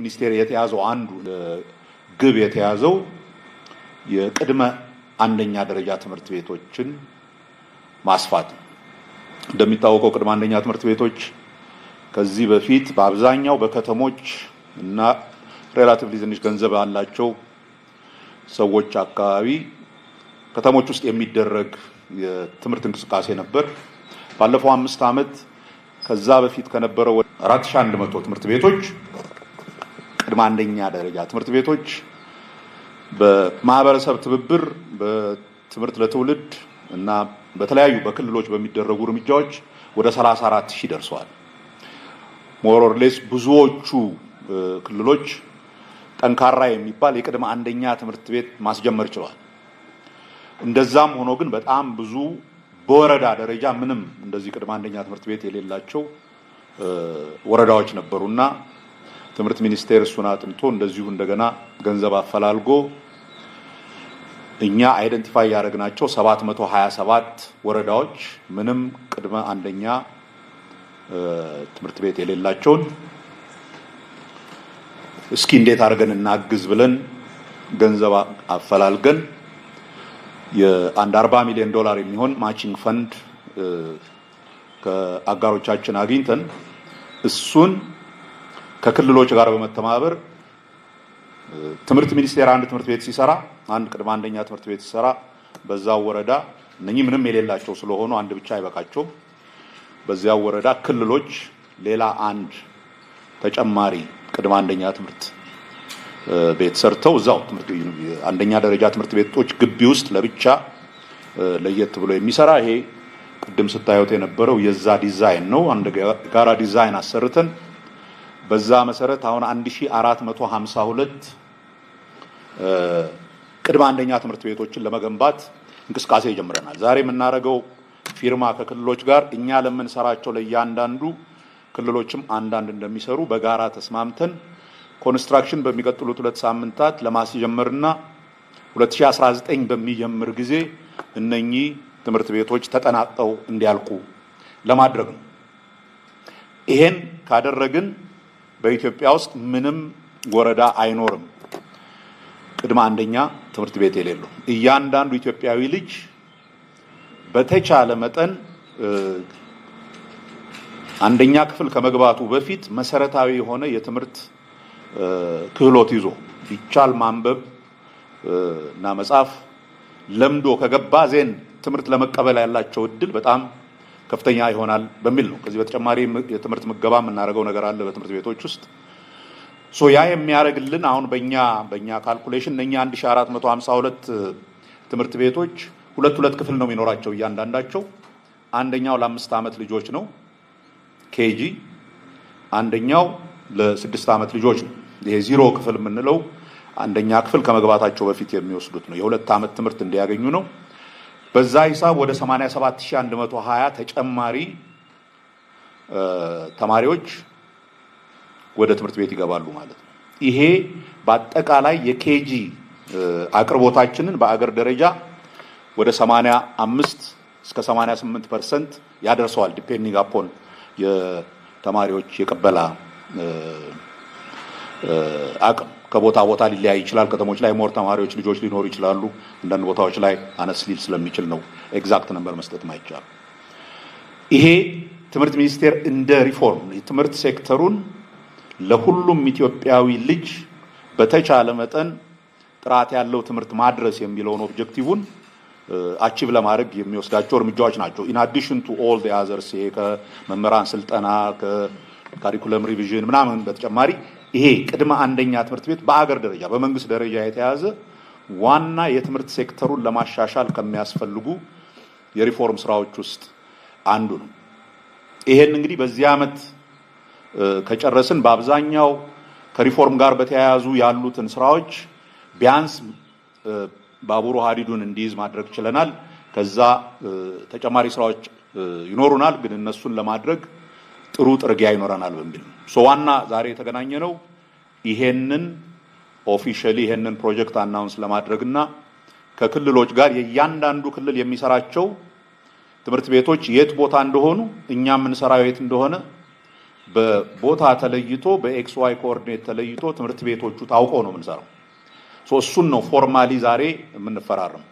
ሚኒስቴር የተያዘው አንዱ ግብ የተያዘው የቅድመ አንደኛ ደረጃ ትምህርት ቤቶችን ማስፋት። እንደሚታወቀው ቅድመ አንደኛ ትምህርት ቤቶች ከዚህ በፊት በአብዛኛው በከተሞች እና ሬላቲቭሊ ትንሽ ገንዘብ ያላቸው ሰዎች አካባቢ ከተሞች ውስጥ የሚደረግ የትምህርት እንቅስቃሴ ነበር። ባለፈው 5 ዓመት ከዛ በፊት ከነበረው 4100 ትምህርት ቤቶች ቅድመ አንደኛ ደረጃ ትምህርት ቤቶች በማህበረሰብ ትብብር በትምህርት ለትውልድ እና በተለያዩ በክልሎች በሚደረጉ እርምጃዎች ወደ 34000 ደርሰዋል። ሞር ኦር ሌስ ብዙዎቹ ክልሎች ጠንካራ የሚባል የቅድመ አንደኛ ትምህርት ቤት ማስጀመር ችለዋል። እንደዛም ሆኖ ግን በጣም ብዙ በወረዳ ደረጃ ምንም እንደዚህ ቅድመ አንደኛ ትምህርት ቤት የሌላቸው ወረዳዎች ነበሩና ትምህርት ሚኒስቴር እሱን አጥንቶ እንደዚሁ እንደገና ገንዘብ አፈላልጎ እኛ አይደንቲፋይ ያደረግናቸው 727 ወረዳዎች ምንም ቅድመ አንደኛ ትምህርት ቤት የሌላቸውን እስኪ እንዴት አድርገን እናግዝ ብለን ገንዘብ አፈላልገን የአንድ $40 ሚሊዮን የሚሆን ማቺንግ ፈንድ ከአጋሮቻችን አግኝተን እሱን ከክልሎች ጋር በመተባበር ትምህርት ሚኒስቴር አንድ ትምህርት ቤት ሲሰራ አንድ ቅድመ አንደኛ ትምህርት ቤት ሲሰራ በዛው ወረዳ እነኚህ ምንም የሌላቸው ስለሆኑ አንድ ብቻ አይበቃቸውም። በዚያው ወረዳ ክልሎች ሌላ አንድ ተጨማሪ ቅድመ አንደኛ ትምህርት ቤት ሰርተው እዛው ትምህርት አንደኛ ደረጃ ትምህርት ቤቶች ግቢ ውስጥ ለብቻ ለየት ብሎ የሚሰራ ይሄ ቅድም ስታዩት የነበረው የዛ ዲዛይን ነው። አንድ ጋራ ዲዛይን አሰርተን በዛ መሰረት አሁን 1452 ቅድመ አንደኛ ትምህርት ቤቶችን ለመገንባት እንቅስቃሴ ጀምረናል። ዛሬ የምናደርገው ፊርማ ከክልሎች ጋር እኛ ለምንሰራቸው ለእያንዳንዱ ክልሎችም አንዳንድ እንደሚሰሩ በጋራ ተስማምተን ኮንስትራክሽን በሚቀጥሉት 2 ሳምንታት ለማስጀመርና 2019 በሚጀምር ጊዜ እነኚህ ትምህርት ቤቶች ተጠናቀው እንዲያልቁ ለማድረግ ነው። ይሄን ካደረግን በኢትዮጵያ ውስጥ ምንም ወረዳ አይኖርም ቅድመ አንደኛ ትምህርት ቤት የሌለው። እያንዳንዱ ኢትዮጵያዊ ልጅ በተቻለ መጠን አንደኛ ክፍል ከመግባቱ በፊት መሰረታዊ የሆነ የትምህርት ክህሎት ይዞ ቢቻል ማንበብ እና መጻፍ ለምዶ ከገባ ዜን ትምህርት ለመቀበል ያላቸው እድል በጣም ከፍተኛ ይሆናል በሚል ነው። ከዚህ በተጨማሪ የትምህርት ምገባ የምናደርገው ነገር አለ በትምህርት ቤቶች ውስጥ ያ የሚያደርግልን አሁን በእኛ ካልኩሌሽን እኛ 1452 ትምህርት ቤቶች ሁለት ክፍል ነው የሚኖራቸው እያንዳንዳቸው። አንደኛው ለ5 ዓመት ልጆች ነው ኬጂ፣ አንደኛው ለ6 ዓመት ልጆች ነው። ይሄ ዜሮ ክፍል የምንለው አንደኛ ክፍል ከመግባታቸው በፊት የሚወስዱት ነው። የ2 ዓመት ትምህርት እንዲያገኙ ነው። በዛ ሂሳብ ወደ 87120 ተጨማሪ ተማሪዎች ወደ ትምህርት ቤት ይገባሉ ማለት ነው። ይሄ በአጠቃላይ የኬጂ አቅርቦታችንን በአገር ደረጃ ወደ 85 እስከ 88% ያደርሰዋል። ዲፔንዲንግ አፖን የተማሪዎች የቀበላ አቅም ከቦታ ቦታ ሊለያይ ይችላል። ከተሞች ላይ ሞር ተማሪዎች ልጆች ሊኖሩ ይችላሉ። አንዳንድ ቦታዎች ላይ አነስ ሊል ስለሚችል ነው ኤግዛክት ነምበር መስጠት ማይቻል። ይሄ ትምህርት ሚኒስቴር እንደ ሪፎርም የትምህርት ሴክተሩን ለሁሉም ኢትዮጵያዊ ልጅ በተቻለ መጠን ጥራት ያለው ትምህርት ማድረስ የሚለውን ኦብጀክቲቭን አቺቭ ለማድረግ የሚወስዳቸው እርምጃዎች ናቸው። ኢን አዲሽን ቱ ኦል ዘ አዘርስ ይሄ ከመምህራን ስልጠና ከካሪኩለም ሪቪዥን ምናምን በተጨማሪ ይሄ ቅድመ አንደኛ ትምህርት ቤት በአገር ደረጃ በመንግስት ደረጃ የተያዘ ዋና የትምህርት ሴክተሩን ለማሻሻል ከሚያስፈልጉ የሪፎርም ስራዎች ውስጥ አንዱ ነው። ይሄን እንግዲህ በዚህ ዓመት ከጨረስን በአብዛኛው ከሪፎርም ጋር በተያያዙ ያሉትን ስራዎች ቢያንስ ባቡሩ ሀዲዱን እንዲይዝ ማድረግ ችለናል። ከዛ ተጨማሪ ስራዎች ይኖሩናል፣ ግን እነሱን ለማድረግ ጥሩ ጥርጊያ ይኖረናል በሚል ዋና ዛሬ የተገናኘ ነው። ይሄንን ኦፊሻሊ ይሄንን ፕሮጀክት አናውንስ ለማድረግና ከክልሎች ጋር የእያንዳንዱ ክልል የሚሰራቸው ትምህርት ቤቶች የት ቦታ እንደሆኑ እኛ የምንሰራው የት እንደሆነ በቦታ ተለይቶ በኤክስ ዋይ ኮኦርዲኔት ተለይቶ ትምህርት ቤቶቹ ታውቀው ነው የምንሰራው። እሱን ነው ፎርማሊ ዛሬ የምንፈራረም።